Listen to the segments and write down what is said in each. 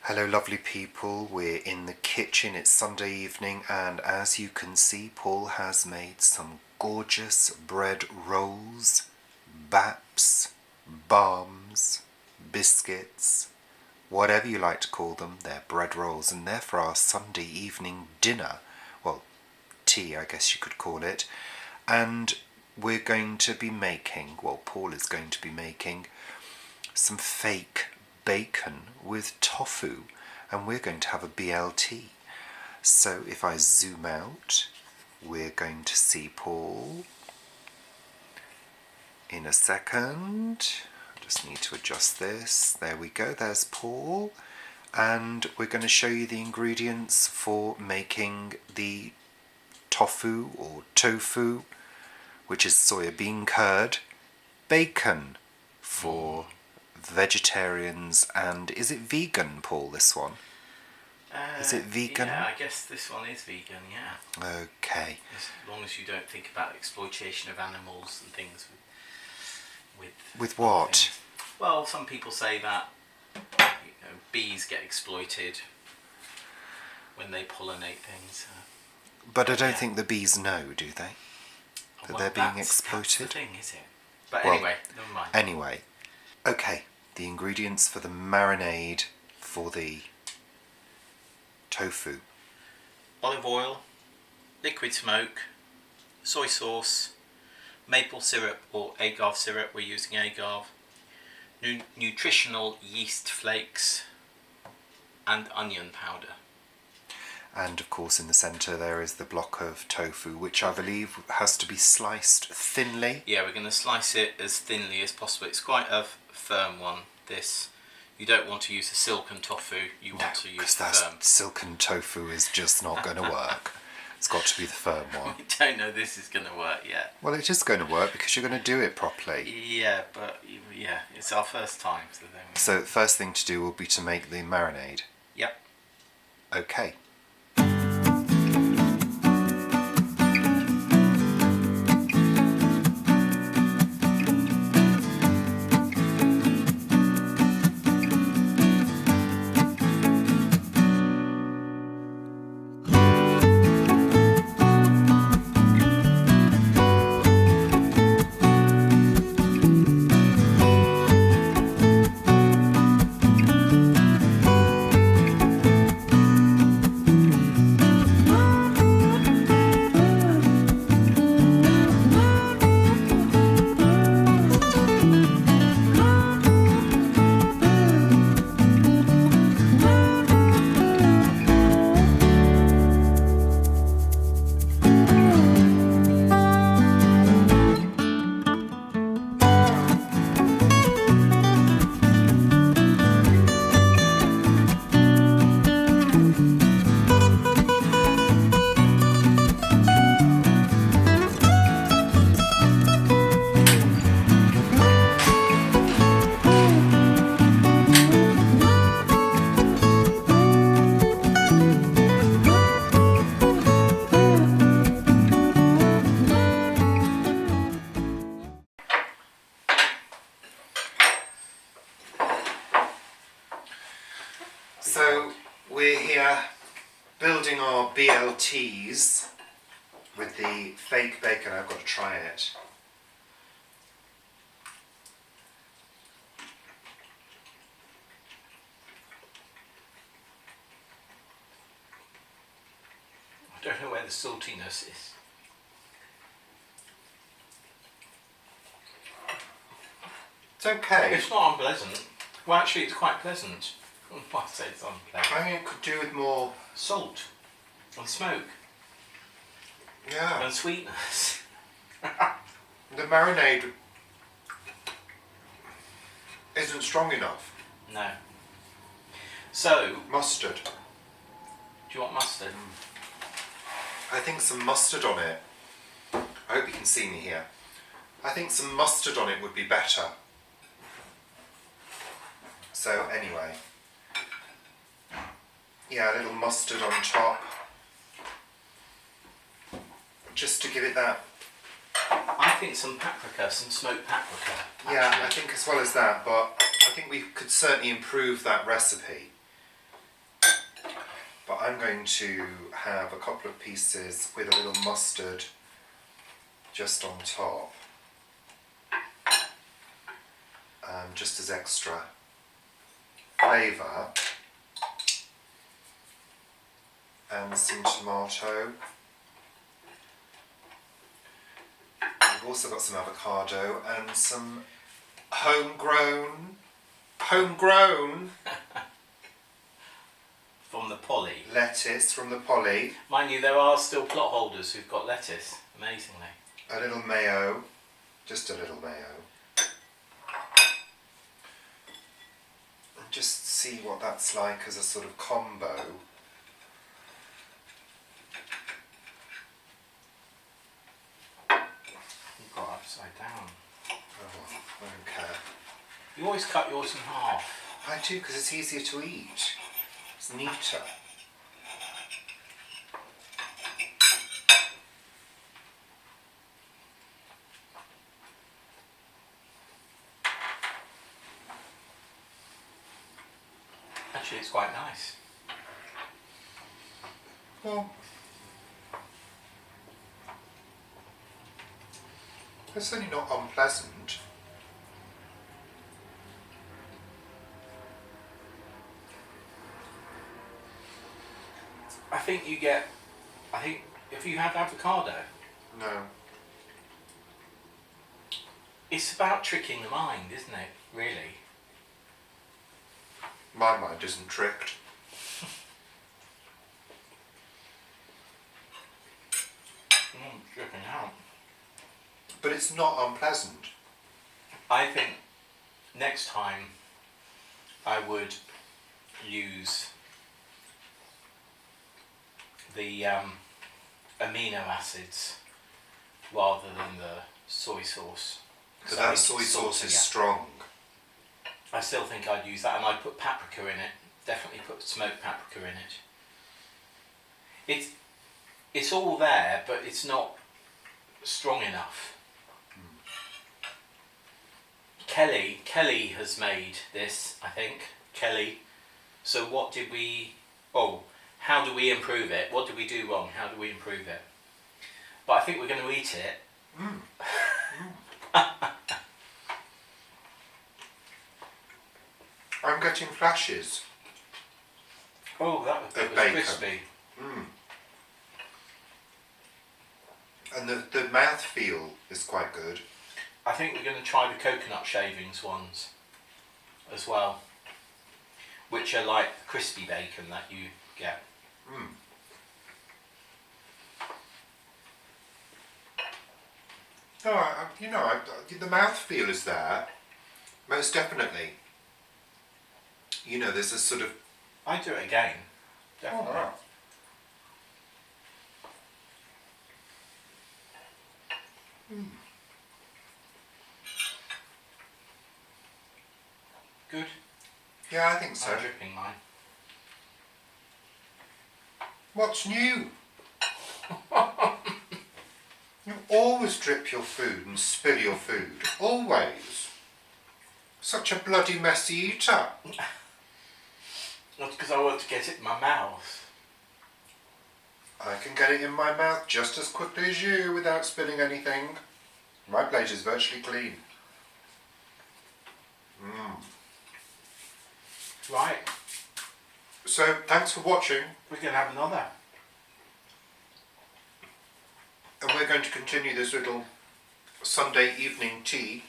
Hello lovely people, we're in the kitchen, it's Sunday evening, and as you can see, Paul has made some gorgeous bread rolls, baps, balms, biscuits, whatever you like to call them. They're bread rolls, and they're for our Sunday evening dinner, well, tea I guess you could call it. And we're going to be making, Paul is going to be making some fake bacon with tofu, and we're going to have a BLT. So if I zoom out, we're going to see Paul in a second. I just need to adjust this. There we go, there's Paul. And we're going to show you the ingredients for making the tofu or tofu, which is soya bean curd, bacon for vegetarians. And is it vegan, Paul, this one? Is it vegan? Yeah, I guess this one is vegan, yeah. Okay. As long as you don't think about exploitation of animals and things with what? Things. Well, some people say that bees get exploited when they pollinate things. But I don't think the bees know, do they? That they're being exploited? That's the thing, is it? But anyway, never mind. Anyway, okay. The ingredients for the marinade for the tofu. Olive oil, liquid smoke, soy sauce, maple syrup or agave syrup, we're using agave, nutritional yeast flakes, and onion powder. And of course in the centre there is the block of tofu, which I believe has to be sliced thinly. Yeah, we're going to slice it as thinly as possible. It's quite a firm one, this. You don't want to use a silken tofu, you want to use the firm. Silken tofu is just not going to work. It's got to be the firm one. We don't know this is going to work yet. Well, it is going to work because you're going to do it properly. Yeah, but yeah, it's our first time. So the first thing to do will be to make the marinade. Yep. Okay. So we're here building our BLTs with the fake bacon. I've got to try it. I don't know where the saltiness is. It's okay. It's not unpleasant. Well, actually, it's quite pleasant. Why say it's unpleasant? I think it could do with more Salt and smoke yeah. and sweetness. The marinade isn't strong enough. No. So, Mustard. do you want mustard? I think some mustard on it. I hope you can see me here. I think some mustard on it would be better. So anyway. Yeah, a little mustard on top. Just to give it that. I think some paprika, some smoked paprika. Yeah, I think as well as that, but I think we could certainly improve that recipe. But I'm going to have a couple of pieces with a little mustard just on top, just as extra flavour, and some tomato. We've also got some avocado and some homegrown From the poly. lettuce from the poly. Mind you, there are still plot holders who've got lettuce, amazingly. A little mayo, just a little mayo. And just see what that's like as a sort of combo. You've got upside down. Oh, I don't care. You always cut yours in half. I do, because it's easier to eat. It's neater. Actually, it's quite nice. Well, it's certainly not unpleasant. I think if you have avocado, No. it's about tricking the mind, isn't it? Really. My mind isn't tricked. Tricking out. But it's not unpleasant. I think next time I would use the amino acids rather than the soy sauce. Because that soy sauce is strong. I still think I'd use that, and I'd put paprika in it. Definitely put smoked paprika in it. It's all there, but it's not strong enough. Kelly has made this, I think. Kelly. So what did we... Oh, how do we improve it? What did we do wrong? How do we improve it? But I think we're going to eat it. I'm getting flashes. Oh, that was Bacon. crispy. And the mouthfeel is quite good. I think we're going to try the coconut shavings ones as well, which are like crispy bacon that you get. No, the mouthfeel is there, most definitely. You know, there's a sort of... I'd do it again, definitely. Oh, wow. Good. Yeah, I think so. I'm dripping mine. What's new? You always drip your food and spill your food. Always. Such a bloody messy eater. That's because I want to get it in my mouth. I can get it in my mouth just as quickly as you without spilling anything. My plate is virtually clean. Right. So, thanks for watching. We're going to have another. And we're going to continue this little Sunday evening tea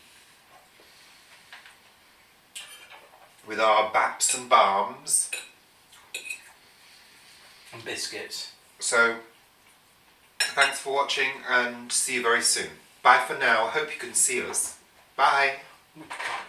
with our baps and balms. And biscuits. So, thanks for watching and see you very soon. Bye for now. Hope you can see us. Bye. We can't